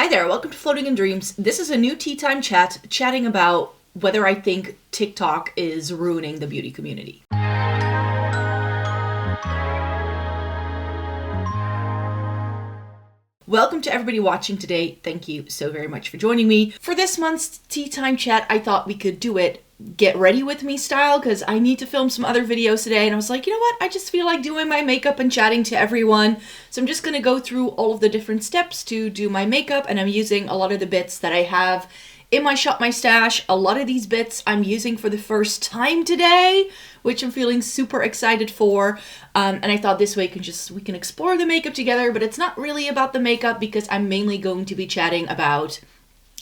Hi there, welcome to Floating in Dreams. This is a new tea time chat, chatting about whether I think TikTok is ruining the beauty community. Welcome to everybody watching today. Thank you so very much for joining me. For this month's tea time chat, I thought we could do it get ready with me style because I need to film some other videos today, and I was like, you know what, I just feel like doing my makeup and chatting to everyone. So I'm just going to go through all of the different steps to do my makeup, and I'm using a lot of the bits that I have in my Shop My Stash. A lot of these bits I'm using for the first time today, which I'm feeling super excited for. And I thought this way we can explore the makeup together, but it's not really about the makeup because I'm mainly going to be chatting about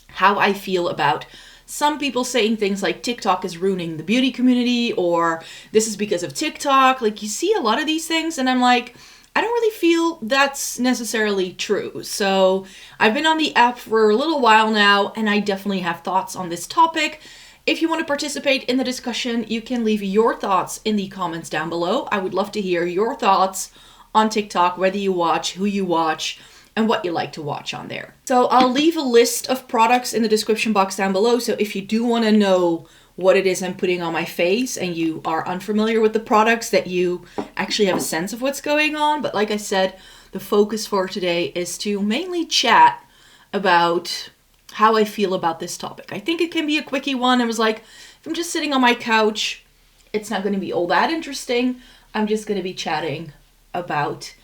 how I feel about some people saying things like TikTok is ruining the beauty community, or this is because of TikTok. Like, you see a lot of these things and I'm like, I don't really feel that's necessarily true. So I've been on the app for a little while now, and I definitely have thoughts on this topic. If you want to participate in the discussion, you can leave your thoughts in the comments down below. I would love to hear your thoughts on TikTok, whether you watch, who you watch, and what you like to watch on there. So I'll leave a list of products in the description box down below. So if you do want to know what it is I'm putting on my face and you are unfamiliar with the products, that you actually have a sense of what's going on. But like I said, the focus for today is to mainly chat about how I feel about this topic. I think it can be a quickie one. I was like, if I'm just sitting on my couch, it's not going to be all that interesting. I'm just going to be chatting about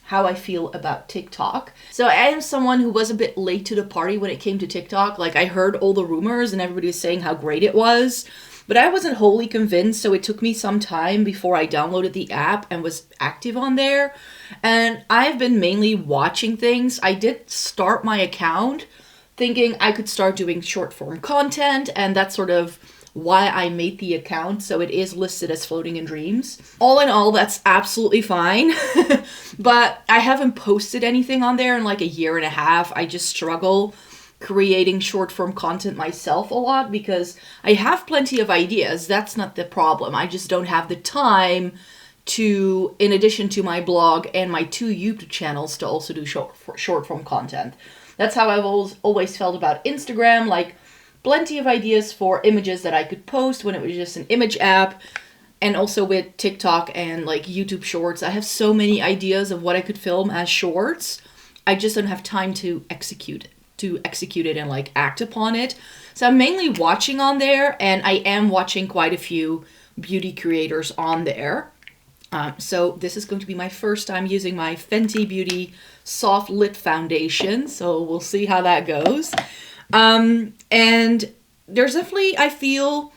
how I feel about TikTok. So I am someone who was a bit late to the party when it came to TikTok. Like, I heard all the rumors and everybody was saying how great it was, but I wasn't wholly convinced. So it took me some time before I downloaded the app and was active on there. And I've been mainly watching things. I did start my account thinking I could start doing short form content, and that's sort of why I made the account. So it is listed as Floating in Dreams. All in all, that's absolutely fine. But I haven't posted anything on there in like a year and a half. I just struggle creating short form content myself a lot because I have plenty of ideas. That's not the problem. I just don't have the time to, in addition to my blog and my 2 YouTube channels, to also do short form content. That's how I've always felt about Instagram. Like, plenty of ideas for images that I could post when it was just an image app. And also with TikTok and like YouTube Shorts, I have so many ideas of what I could film as shorts. I just don't have time to execute it and like act upon it. So I'm mainly watching on there, and I am watching quite a few beauty creators on there. So this is going to be my first time using my Fenty Beauty Soft Lit foundation. So we'll see how that goes. And there's definitely, I feel,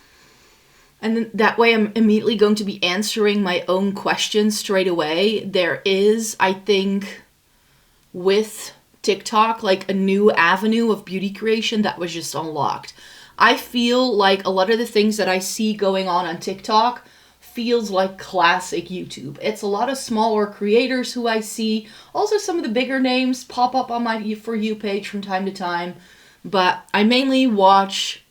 and then that way I'm immediately going to be answering my own questions straight away. There is, I think, with TikTok, like a new avenue of beauty creation that was just unlocked. I feel like a lot of the things that I see going on TikTok feels like classic YouTube. It's a lot of smaller creators who I see. Also, some of the bigger names pop up on my For You page from time to time. But I mainly watch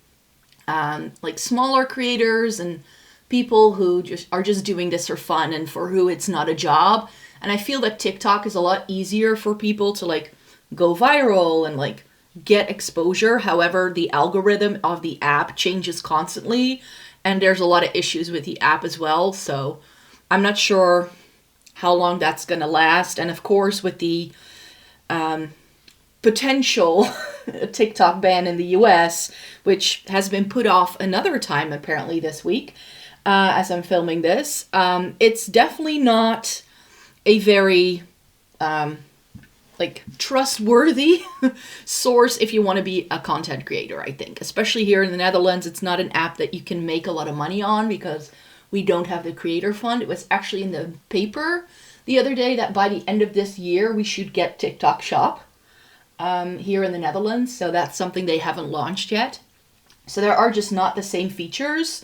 like smaller creators and people who are just doing this for fun and for who it's not a job. And I feel that TikTok is a lot easier for people to like go viral and like get exposure. However, the algorithm of the app changes constantly, and there's a lot of issues with the app as well. So I'm not sure how long that's going to last. And of course, with the potential TikTok ban in the US, which has been put off another time apparently this week, as I'm filming this, it's definitely not a very like trustworthy source if you want to be a content creator. I think, especially here in the Netherlands, it's not an app that you can make a lot of money on because we don't have the creator fund. It was actually in the paper the other day that by the end of this year we should get TikTok Shop here in the Netherlands. So that's something they haven't launched yet. So there are just not the same features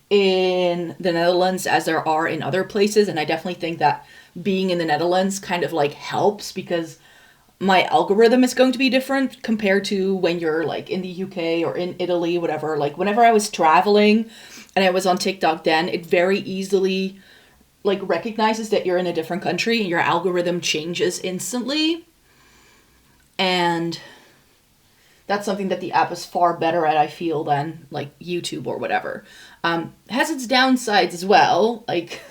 in the Netherlands as there are in other places. And I definitely think that being in the Netherlands kind of like helps, because my algorithm is going to be different compared to when you're like in the UK or in Italy, whatever. Like whenever I was traveling and I was on TikTok, then it very easily like recognizes that you're in a different country and your algorithm changes instantly. And that's something that the app is far better at, I feel, than like YouTube or whatever. Has its downsides as well, like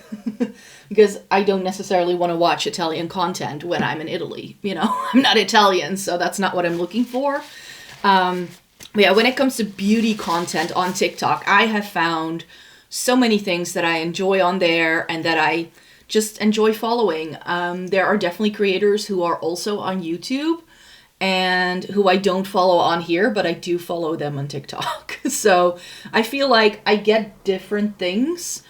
because I don't necessarily want to watch Italian content when I'm in Italy. You know, I'm not Italian, so that's not what I'm looking for. But yeah, when it comes to beauty content on TikTok, I have found so many things that I enjoy on there and that I just enjoy following. There are definitely creators who are also on YouTube and who I don't follow on here, but I do follow them on TikTok. So I feel like I get different things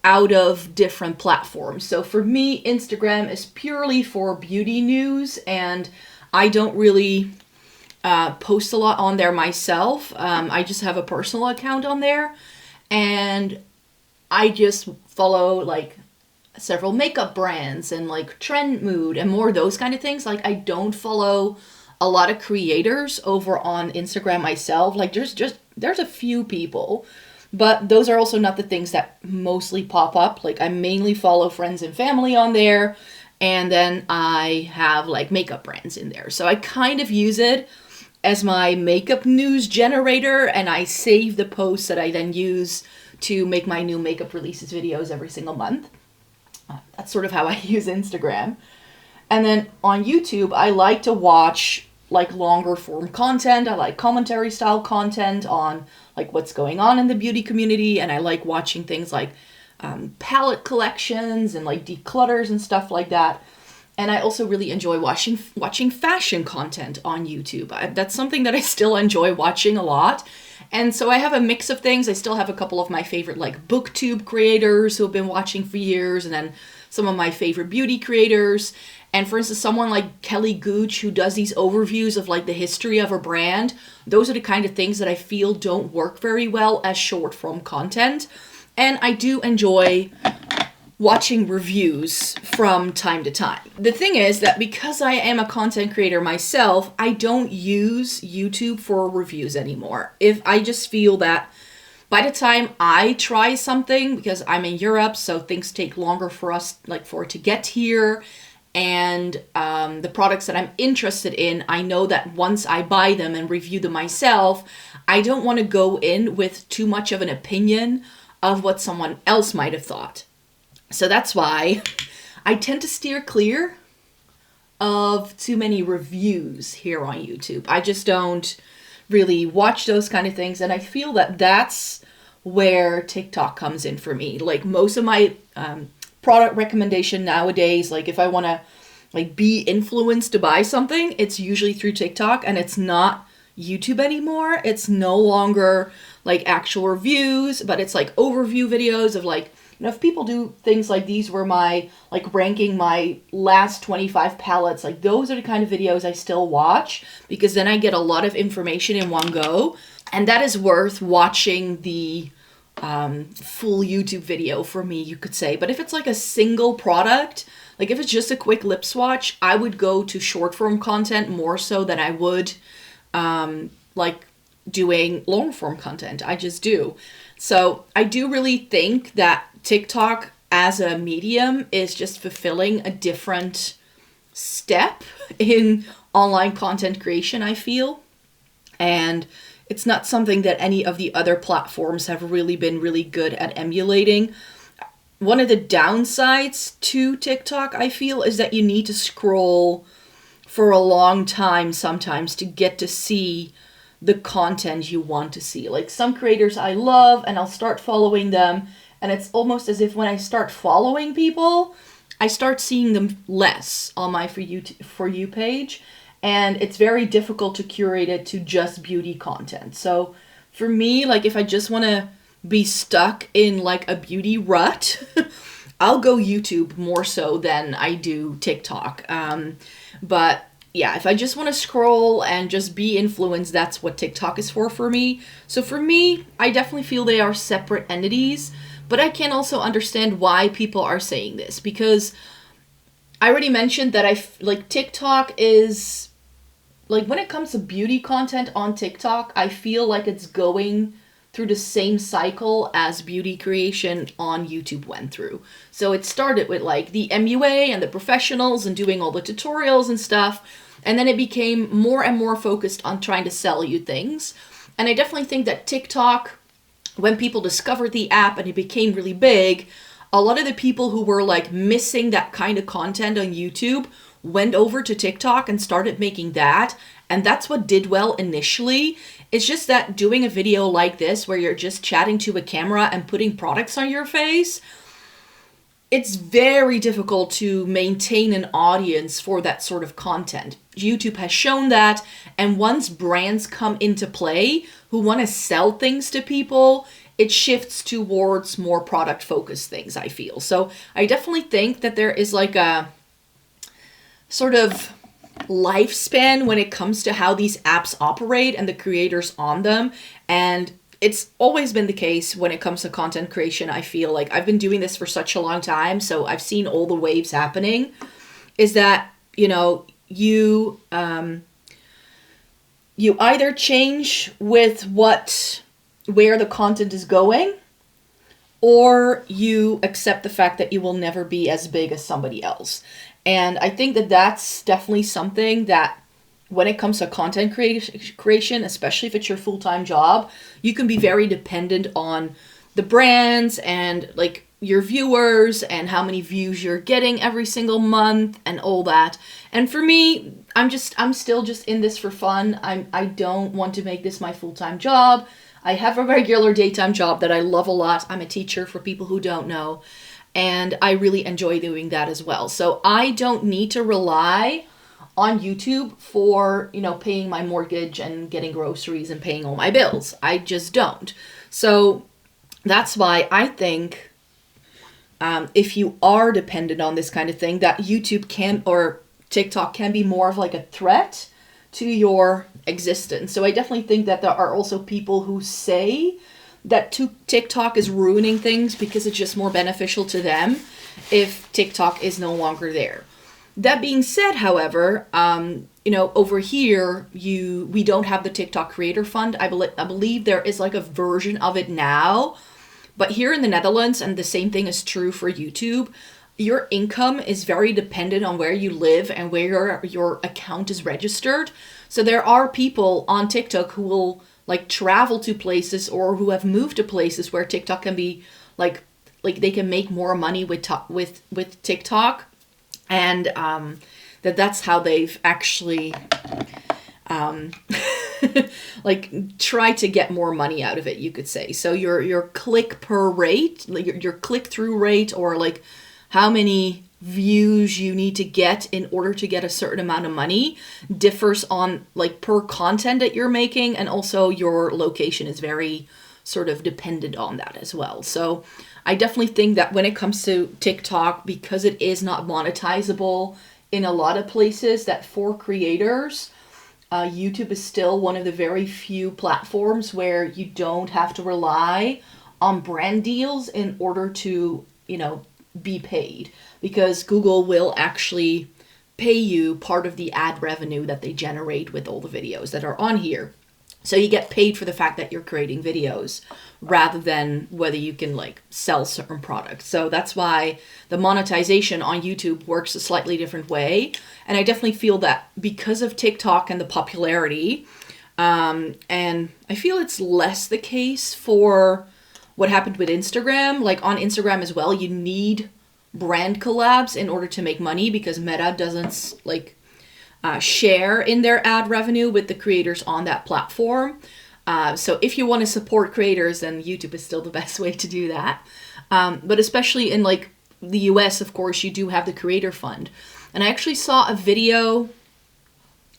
out of different platforms. So for me, Instagram is purely for beauty news, and I don't really post a lot on there myself. I just have a personal account on there, and I just follow like several makeup brands and like trend mood and more those kind of things. Like I don't follow a lot of creators over on Instagram myself. Like there's a few people, but those are also not the things that mostly pop up. Like I mainly follow friends and family on there, and then I have like makeup brands in there. So I kind of use it as my makeup news generator, and I save the posts that I then use to make my new makeup releases videos every single month. That's sort of how I use Instagram. And then on YouTube, I like to watch like longer form content. I like commentary style content on like what's going on in the beauty community, and I like watching things like palette collections and like declutters and stuff like that. And I also really enjoy watching fashion content on YouTube. That's something that I still enjoy watching a lot. And so I have a mix of things. I still have a couple of my favorite like BookTube creators who have been watching for years, and then some of my favorite beauty creators. And for instance, someone like Kelly Gooch, who does these overviews of like the history of her brand, those are the kind of things that I feel don't work very well as short form content. And I do enjoy watching reviews from time to time. The thing is that because I am a content creator myself, I don't use YouTube for reviews anymore. If I just feel that by the time I try something, because I'm in Europe, so things take longer for us, like for it to get here, and the products that I'm interested in, I know that once I buy them and review them myself, I don't want to go in with too much of an opinion of what someone else might have thought. So that's why I tend to steer clear of too many reviews here on YouTube. I just don't really watch those kind of things, and I feel that that's where TikTok comes in for me. Like most of my product recommendation nowadays, like if I want to like be influenced to buy something, it's usually through TikTok, and it's not YouTube anymore. It's no longer like actual reviews, but it's like overview videos of like, you know, if people do things like these where my like ranking my last 25 palettes, like those are the kind of videos I still watch, because then I get a lot of information in one go, and that is worth watching the full YouTube video for me, you could say. But if it's like a single product, like if it's just a quick lip swatch, I would go to short form content more so than I would like doing long form content. I just do. So I do really think that TikTok as a medium is just fulfilling a different step in online content creation, I feel. And it's not something that any of the other platforms have really been really good at emulating. One of the downsides to TikTok, I feel, is that you need to scroll for a long time sometimes to get to see the content you want to see. Like some creators I love, and I'll start following them, and it's almost as if when I start following people, I start seeing them less on my For You page. And it's very difficult to curate it to just beauty content. So for me, like if I just want to be stuck in like a beauty rut, I'll go YouTube more so than I do TikTok. But yeah, if I just want to scroll and just be influenced, that's what TikTok is for me. So for me, I definitely feel they are separate entities, but I can also understand why people are saying this, because I already mentioned that like TikTok is like, when it comes to beauty content on TikTok, I feel like it's going through the same cycle as beauty creation on YouTube went through. So it started with like the MUA and the professionals and doing all the tutorials and stuff. And then it became more and more focused on trying to sell you things. And I definitely think that TikTok, when people discovered the app and it became really big, a lot of the people who were like missing that kind of content on YouTube went over to TikTok and started making that. And that's what did well initially. It's just that doing a video like this where you're just chatting to a camera and putting products on your face, it's very difficult to maintain an audience for that sort of content. YouTube has shown that, and once brands come into play who want to sell things to people, it shifts towards more product-focused things, I feel. So I definitely think that there is like a sort of lifespan when it comes to how these apps operate and the creators on them. And it's always been the case when it comes to content creation. I feel like I've been doing this for such a long time, so I've seen all the waves happening, is that, you know, you either change with where the content is going, or you accept the fact that you will never be as big as somebody else. And I think that that's definitely something that when it comes to content creation, especially if it's your full-time job, you can be very dependent on the brands and like your viewers and how many views you're getting every single month and all that. And for me, I'm still just in this for fun. I don't want to make this my full-time job. I have a regular daytime job that I love a lot. I'm a teacher, for people who don't know, and I really enjoy doing that as well. So I don't need to rely on YouTube for, you know, paying my mortgage and getting groceries and paying all my bills. I just don't. So that's why I think if you are dependent on this kind of thing, that YouTube can, or TikTok can be more of like a threat to your existence. So I definitely think that there are also people who say that TikTok is ruining things because it's just more beneficial to them if TikTok is no longer there. That being said, however, you know, over here, we don't have the TikTok Creator Fund. I believe there is like a version of it now, but here in the Netherlands, and the same thing is true for YouTube, your income is very dependent on where you live and where your account is registered. So there are people on TikTok who will like travel to places or who have moved to places where TikTok can be like they can make more money with TikTok. And that's how they've actually like try to get more money out of it, you could say. So your click per rate, like your click through rate, or like how many views you need to get in order to get a certain amount of money, differs on like per content that you're making, and also your location is very sort of dependent on that as well. So I definitely think that when it comes to TikTok, because it is not monetizable in a lot of places, that for creators, YouTube is still one of the very few platforms where you don't have to rely on brand deals in order to, you know, be paid, because Google will actually pay you part of the ad revenue that they generate with all the videos that are on here. So you get paid for the fact that you're creating videos rather than whether you can like sell certain products. So that's why the monetization on YouTube works a slightly different way. And I definitely feel that because of TikTok and the popularity, and I feel it's less the case for what happened with Instagram. Like on Instagram as well, you need brand collabs in order to make money, because Meta doesn't like share in their ad revenue with the creators on that platform. So if you want to support creators, then YouTube is still the best way to do that. But especially in like the US, of course, you do have the Creator Fund. And I actually saw a video,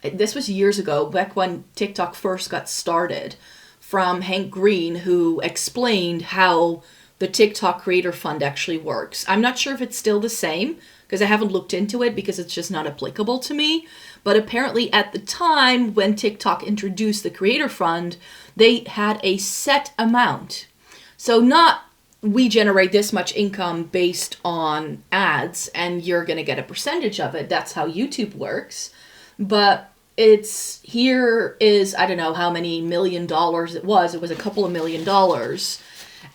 this was years ago, back when TikTok first got started, from Hank Green, who explained how the TikTok Creator Fund actually works. I'm not sure if it's still the same, because I haven't looked into it because it's just not applicable to me. But apparently at the time when TikTok introduced the Creator Fund, they had a set amount. So not we generate this much income based on ads and you're going to get a percentage of it. That's how YouTube works. But here is, I don't know how many $1 million it was. It was a couple of $1 million.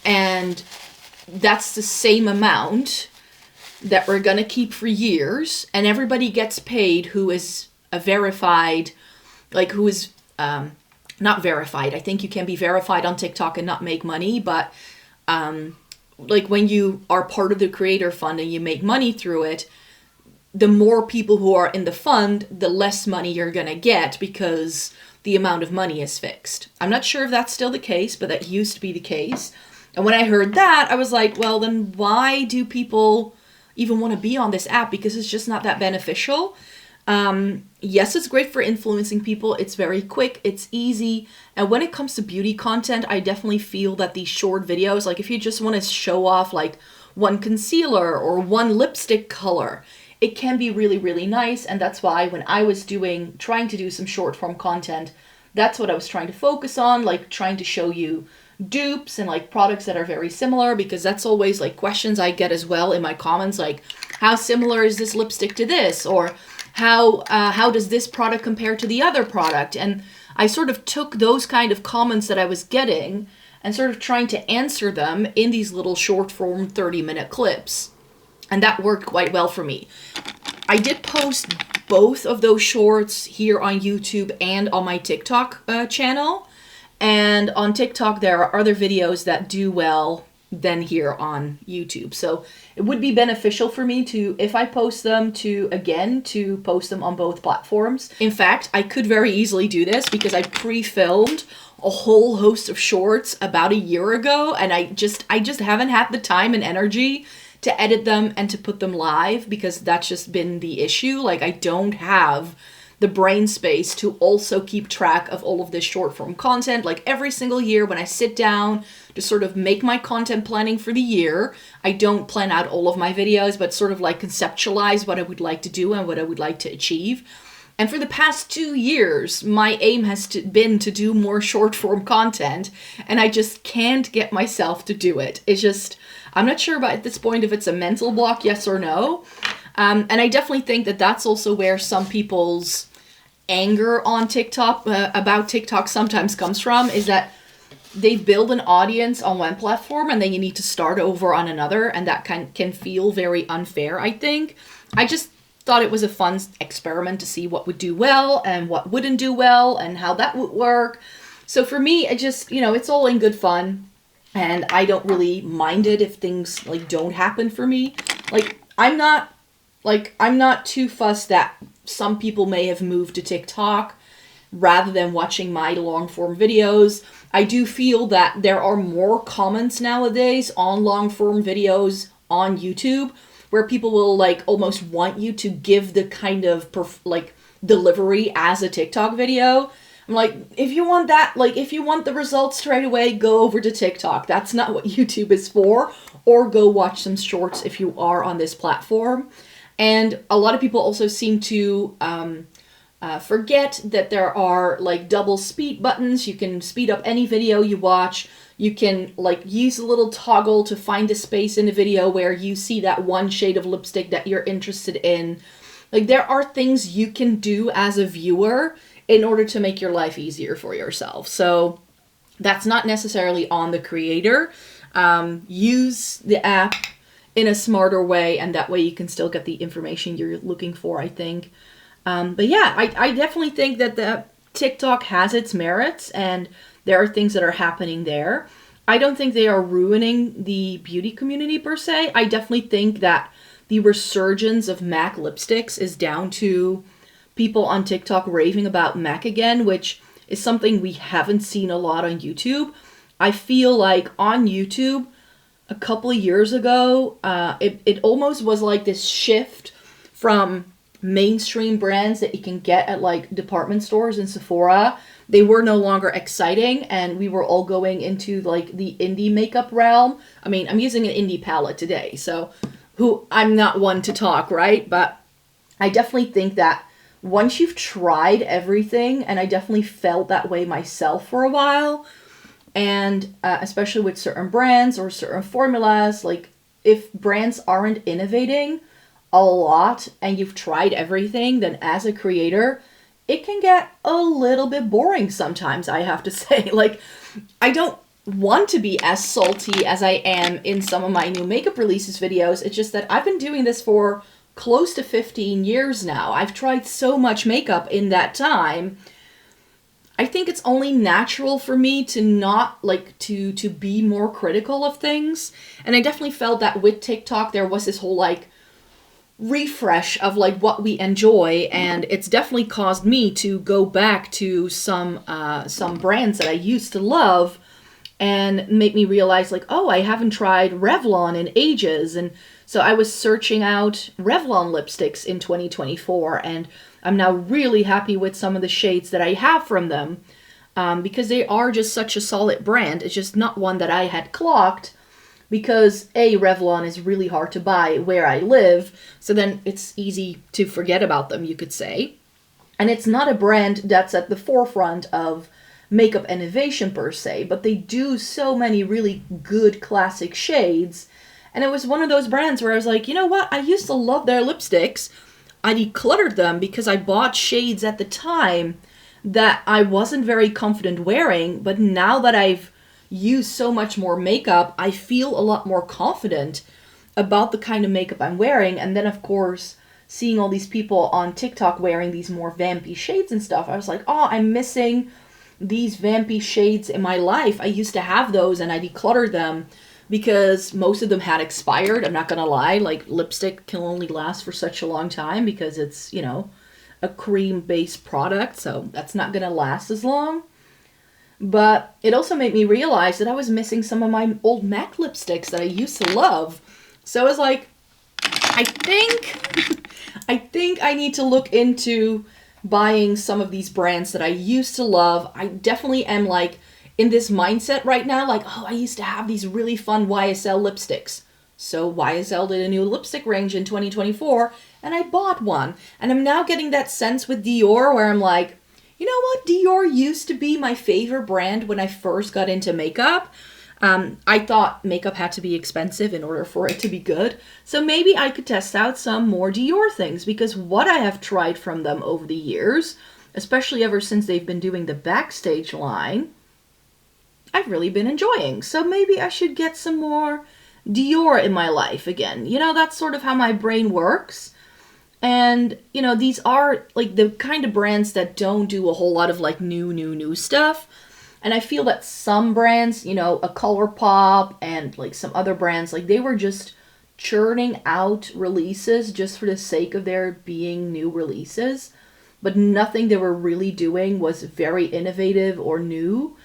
And that's the same amount that we're going to keep for years. And everybody gets paid who is a verified, like who is not verified. I think you can be verified on TikTok and not make money, but like when you are part of the creator fund and you make money through it, the more people who are in the fund, the less money you're going to get because the amount of money is fixed. I'm not sure if that's still the case, but that used to be the case. And when I heard that, I was like, well, then why do people even want to be on this app? Because it's just not that beneficial. Yes, it's great for influencing people. It's very quick. It's easy. And when it comes to beauty content, I definitely feel that these short videos, like if you just want to show off like one concealer or one lipstick color, it can be really, really nice. And that's why when I was trying to do some short form content, that's what I was trying to focus on, like trying to show you dupes and like products that are very similar, because that's always like questions I get as well in my comments, like how similar is this lipstick to this, or how does this product compare to the other product? And I sort of took those kind of comments that I was getting and sort of trying to answer them in these little short form 30-minute clips. And that worked quite well for me. I did post both of those shorts here on YouTube and on my TikTok channel. And on TikTok, there are other videos that do well than here on YouTube. So it would be beneficial for me to, if I post them, to post them on both platforms. In fact, I could very easily do this because I pre-filmed a whole host of shorts about a year ago, and I just haven't had the time and energy to edit them and to put them live, because that's just been the issue. Like, I don't have the brain space to also keep track of all of this short form content. Like every single year when I sit down to sort of make my content planning for the year, I don't plan out all of my videos, but sort of like conceptualize what I would like to do and what I would like to achieve. And for the past 2 years, my aim has been to do more short form content, and I just can't get myself to do it. It's just, I'm not sure about at this point if it's a mental block, yes or no. And I definitely think that that's also where some people's anger on TikTok, about TikTok sometimes comes from, is that they build an audience on one platform and then you need to start over on another, and that can feel very unfair, I think. I just thought it was a fun experiment to see what would do well and what wouldn't do well and how that would work. So for me, it just, it's all in good fun, and I don't really mind it if things like don't happen for me. I'm not too fussed that some people may have moved to TikTok rather than watching my long form videos. I do feel that there are more comments nowadays on long form videos on YouTube, where people will like almost want you to give the kind of delivery as a TikTok video. I'm like, if you want that, like if you want the results straight away, go over to TikTok. That's not what YouTube is for. Or go watch some shorts if you are on this platform. And a lot of people also seem to forget that there are like double speed buttons. You can speed up any video you watch. You can like use a little toggle to find a space in the video where you see that one shade of lipstick that you're interested in. Like there are things you can do as a viewer in order to make your life easier for yourself. So that's not necessarily on the creator. Use the app in a smarter way, and that way you can still get the information you're looking for, I think. But yeah, I definitely think that the TikTok has its merits, and there are things that are happening there. I don't think they are ruining the beauty community per se. I definitely think that the resurgence of MAC lipsticks is down to people on TikTok raving about MAC again, which is something we haven't seen a lot on YouTube. I feel like on YouTube, a couple of years ago, it almost was like this shift from mainstream brands that you can get at like department stores and Sephora. They were no longer exciting, and we were all going into like the indie makeup realm. I mean, I'm using an indie palette today, so I'm not one to talk, right? But I definitely think that once you've tried everything, and I definitely felt that way myself for a while, and especially with certain brands or certain formulas, like if brands aren't innovating a lot and you've tried everything, then as a creator, it can get a little bit boring sometimes, I have to say. Like, I don't want to be as salty as I am in some of my new makeup releases videos. It's just that I've been doing this for close to 15 years now. I've tried so much makeup in that time. I think it's only natural for me to not like to be more critical of things. And I definitely felt that with TikTok there was this whole like refresh of like what we enjoy, and it's definitely caused me to go back to some brands that I used to love and make me realize like, oh, I haven't tried Revlon in ages. And so I was searching out Revlon lipsticks in 2024, and I'm now really happy with some of the shades that I have from them, because they are just such a solid brand. It's just not one that I had clocked because Revlon is really hard to buy where I live, so then it's easy to forget about them, you could say. And it's not a brand that's at the forefront of makeup innovation per se, but they do so many really good classic shades. And it was one of those brands where I was like, you know what? I used to love their lipsticks. I decluttered them because I bought shades at the time that I wasn't very confident wearing, but now that I've used so much more makeup, I feel a lot more confident about the kind of makeup I'm wearing. And then of course, seeing all these people on TikTok wearing these more vampy shades and stuff, I was like, oh, I'm missing these vampy shades in my life. I used to have those and I decluttered them because most of them had expired. I'm not gonna lie, like lipstick can only last for such a long time because it's, you know, a cream-based product, so that's not gonna last as long. But it also made me realize that I was missing some of my old MAC lipsticks that I used to love. So I was like, I think I need to look into buying some of these brands that I used to love. I definitely am like in this mindset right now, like, oh, I used to have these really fun YSL lipsticks. So YSL did a new lipstick range in 2024 and I bought one. And I'm now getting that sense with Dior where I'm like, you know what? Dior used to be my favorite brand when I first got into makeup. I thought makeup had to be expensive in order for it to be good. So maybe I could test out some more Dior things, because what I have tried from them over the years, especially ever since they've been doing the Backstage line, I've really been enjoying. So maybe I should get some more Dior in my life again. You know, that's sort of how my brain works. And, you know, these are like the kind of brands that don't do a whole lot of like new stuff. And I feel that some brands, you know, a Colourpop and like some other brands, like they were just churning out releases just for the sake of there being new releases. But nothing they were really doing was very innovative or new.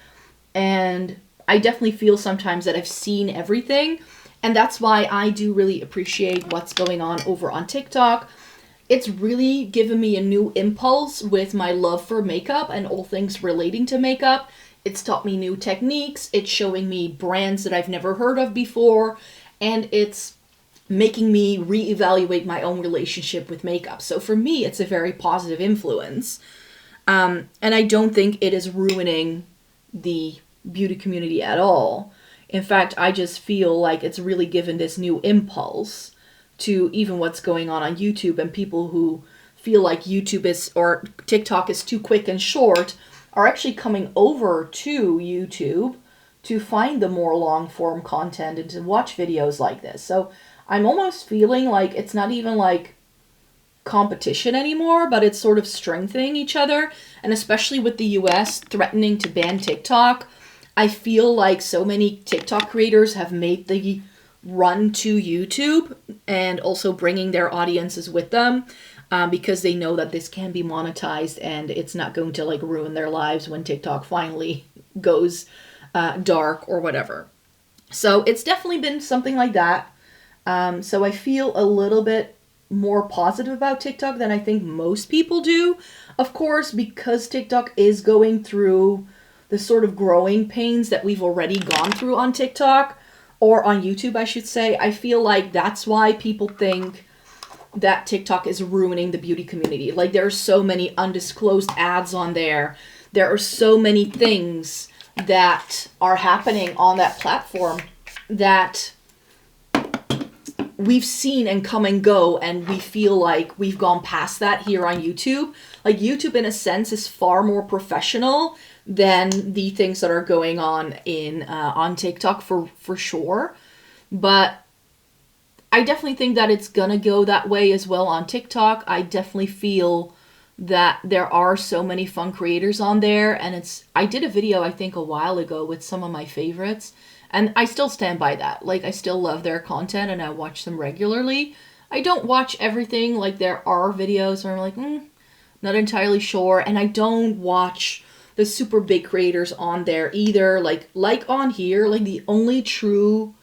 And I definitely feel sometimes that I've seen everything. And that's why I do really appreciate what's going on over on TikTok. It's really given me a new impulse with my love for makeup and all things relating to makeup. It's taught me new techniques. It's showing me brands that I've never heard of before. And it's making me reevaluate my own relationship with makeup. So for me, it's a very positive influence. And I don't think it is ruining the beauty community at all. In fact, I just feel like it's really given this new impulse to even what's going on YouTube, and people who feel like YouTube is, or TikTok is too quick and short, are actually coming over to YouTube to find the more long form content and to watch videos like this. So I'm almost feeling like it's not even like competition anymore, but it's sort of strengthening each other. And especially with the US threatening to ban TikTok, I feel like so many TikTok creators have made the run to YouTube and also bringing their audiences with them, because they know that this can be monetized and it's not going to like ruin their lives when TikTok finally goes dark or whatever. So it's definitely been something like that. So I feel a little bit more positive about TikTok than I think most people do. Of course, because TikTok is going through the sort of growing pains that we've already gone through on TikTok, or on YouTube, I should say. I feel like that's why people think that TikTok is ruining the beauty community. Like, there are so many undisclosed ads on there. There are so many things that are happening on that platform that we've seen and come and go, and we feel like we've gone past that here on YouTube. Like, YouTube, in a sense, is far more professional than the things that are going on in on TikTok for sure. But I definitely think that it's gonna go that way as well on TikTok. I definitely feel that there are so many fun creators on there, and I did a video I think a while ago with some of my favorites, and I still stand by that. Like, I still love their content and I watch them regularly. I don't watch everything. Like, there are videos where I'm like, not entirely sure, and I don't watch the super big creators on there either. Like on here, like the only true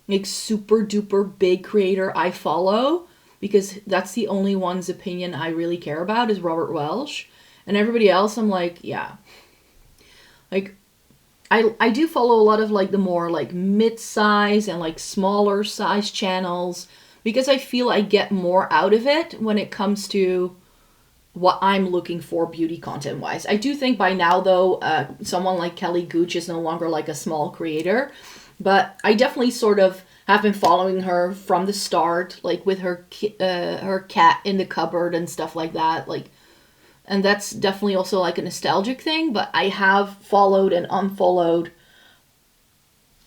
like super duper big creator I follow, because that's the only one's opinion I really care about, is Robert Welsh. And everybody else, I'm like, yeah. Like, I do follow a lot of like the more like mid-size and like smaller size channels, because I feel I get more out of it when it comes to what I'm looking for beauty content wise. I do think by now though, someone like Kelly Gooch is no longer like a small creator, but I definitely sort of have been following her from the start, like with her cat in the cupboard and stuff like that. Like, and that's definitely also like a nostalgic thing, but I have followed and unfollowed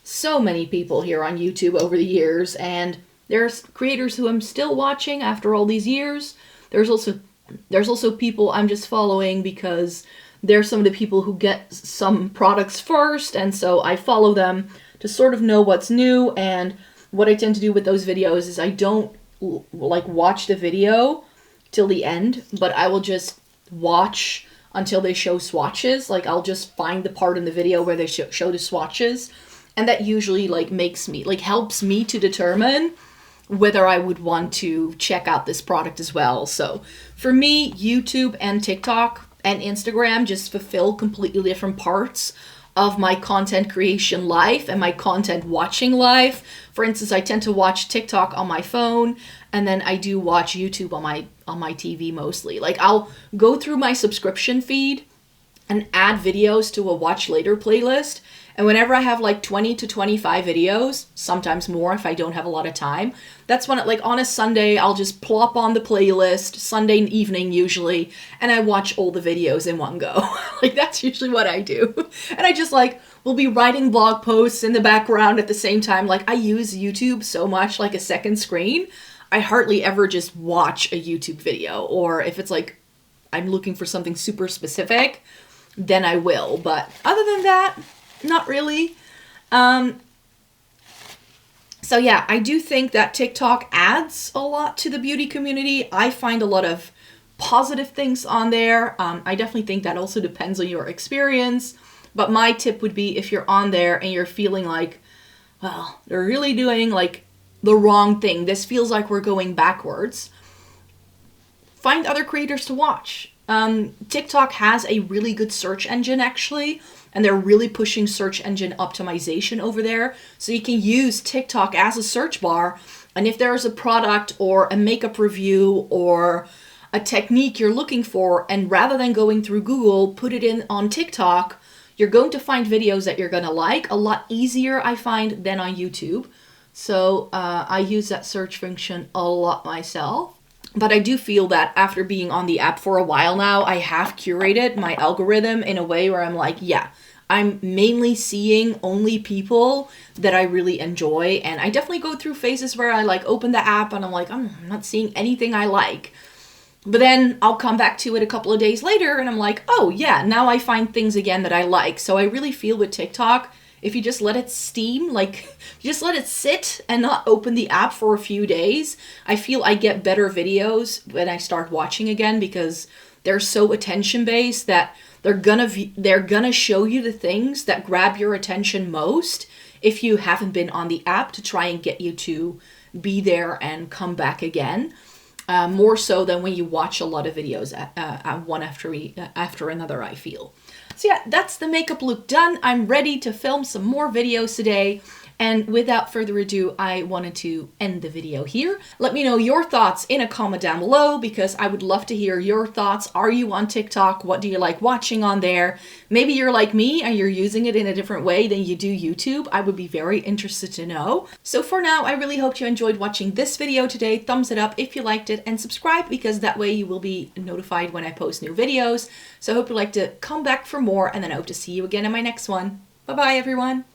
so many people here on YouTube over the years, and there's creators who I'm still watching after all these years. There's also people I'm just following because they're some of the people who get some products first, and so I follow them to sort of know what's new. And what I tend to do with those videos is I don't like watch the video till the end, but I will just watch until they show swatches. Like, I'll just find the part in the video where they show the swatches, and that usually like helps me to determine whether I would want to check out this product as well. So for me, YouTube and TikTok and Instagram just fulfill completely different parts of my content creation life and my content watching life. For instance, I tend to watch TikTok on my phone, and then I do watch YouTube on my TV mostly. Like, I'll go through my subscription feed and add videos to a watch later playlist. And whenever I have like 20 to 25 videos, sometimes more if I don't have a lot of time, that's when, like on a Sunday, I'll just plop on the playlist, Sunday evening usually, and I watch all the videos in one go. Like, that's usually what I do. And I just like will be writing blog posts in the background at the same time. Like, I use YouTube so much like a second screen. I hardly ever just watch a YouTube video, or if it's like I'm looking for something super specific, then I will. But other than that, not really. So yeah, I do think that TikTok adds a lot to the beauty community. I find a lot of positive things on there. I definitely think that also depends on your experience. But my tip would be, if you're on there and you're feeling like, well, they're really doing like the wrong thing, this feels like we're going backwards, find other creators to watch. TikTok has a really good search engine actually, and they're really pushing search engine optimization over there. So you can use TikTok as a search bar, and if there's a product or a makeup review or a technique you're looking for, and rather than going through Google, put it in on TikTok, you're going to find videos that you're gonna like a lot easier, I find, than on YouTube. So I use that search function a lot myself. But I do feel that after being on the app for a while now, I have curated my algorithm in a way where I'm like, yeah, I'm mainly seeing only people that I really enjoy. And I definitely go through phases where I like open the app and I'm like, I'm not seeing anything I like. But then I'll come back to it a couple of days later and I'm like, oh yeah, now I find things again that I like. So I really feel with TikTok, if you just let it steam, like you just let it sit and not open the app for a few days, I feel I get better videos when I start watching again, because they're so attention based that they're gonna show you the things that grab your attention most if you haven't been on the app, to try and get you to be there and come back again. More so than when you watch a lot of videos one after another, I feel. So yeah, that's the makeup look done. I'm ready to film some more videos today. And without further ado, I wanted to end the video here. Let me know your thoughts in a comment down below, because I would love to hear your thoughts. Are you on TikTok? What do you like watching on there? Maybe you're like me and you're using it in a different way than you do YouTube. I would be very interested to know. So for now, I really hope you enjoyed watching this video today. Thumbs it up if you liked it, and subscribe, because that way you will be notified when I post new videos. So I hope you'd like to come back for more, and then I hope to see you again in my next one. Bye-bye, everyone.